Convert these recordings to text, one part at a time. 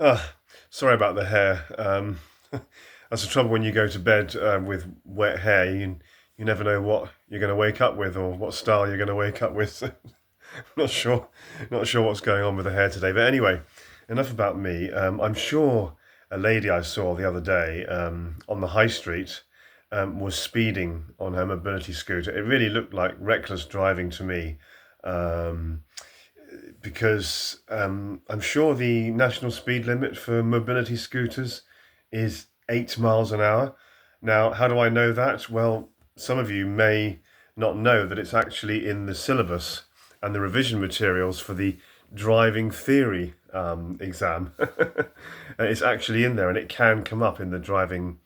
Ah, sorry about the hair. That's the trouble when you go to bed with wet hair. You never know what you're going to wake up with or what style you're going to wake up with. So not sure, not sure what's going on with the hair today. But anyway, enough about me. I'm sure a lady I saw the other day on the high street was speeding on her mobility scooter. It really looked like reckless driving to me. Um, because I'm sure the national speed limit for mobility scooters is 8 miles an hour. Now, how do I know that? Well, some of you may not know that it's actually in the syllabus and the revision materials for the driving theory exam. It's actually in there, and it can come up in the driving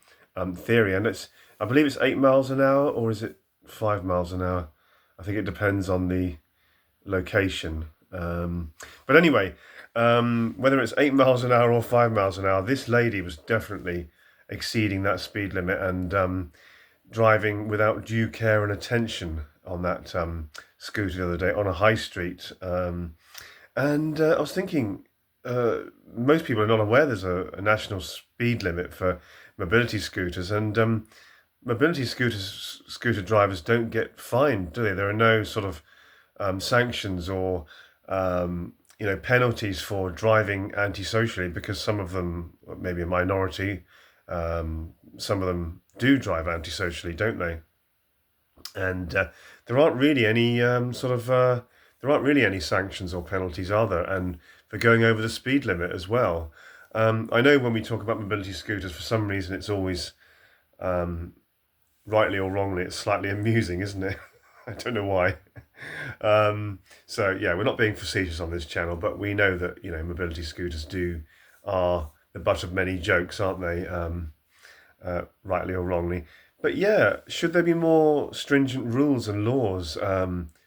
theory. And I believe it's 8 miles an hour, or is it 5 miles an hour? I think it depends on the location. But anyway, whether it's 8 miles an hour or 5 miles an hour, this lady was definitely exceeding that speed limit and driving without due care and attention on that scooter the other day on a high street. And I was thinking, most people are not aware there's a national speed limit for mobility scooters, and mobility scooter drivers don't get fined, do they? There are no sort of sanctions or penalties for driving antisocially, because some of them, maybe a minority, some of them do drive antisocially, don't they? And there aren't really any there aren't really any sanctions or penalties, are there? And for going over the speed limit as well. I know when we talk about mobility scooters, for some reason, it's always rightly or wrongly, it's slightly amusing, isn't it? I don't know why. So yeah, we're not being facetious on this channel, but we know that mobility scooters are the butt of many jokes, aren't they? Rightly or wrongly. But yeah, should there be more stringent rules and laws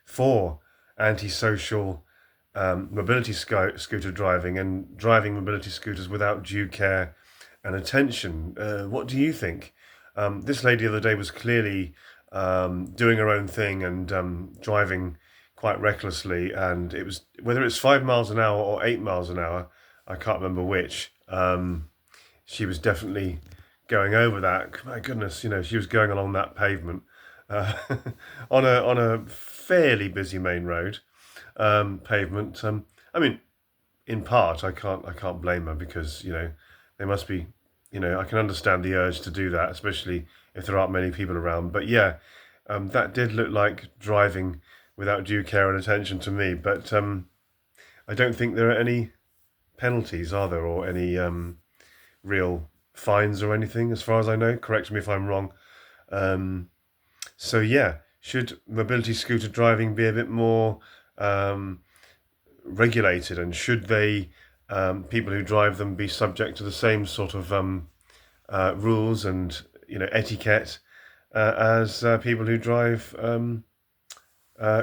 for antisocial mobility scooter driving and driving mobility scooters without due care and attention? What do you think? This lady the other day was clearly doing her own thing and driving quite recklessly, and it was, whether it's 5 miles an hour or 8 miles an hour, I can't remember which. She was definitely going over that. My goodness, she was going along that pavement uh, on a fairly busy main road pavement. I mean, in part, I can't blame her, because they must be, I can understand the urge to do that, especially if there aren't many people around. But yeah, that did look like driving without due care and attention to me. But I don't think there are any penalties, are there, or any real fines or anything, as far as I know. Correct me if I'm wrong. So yeah, should mobility scooter driving be a bit more regulated, and should they people who drive them be subject to the same sort of rules and etiquette as people who drive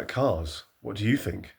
cars? What do you think?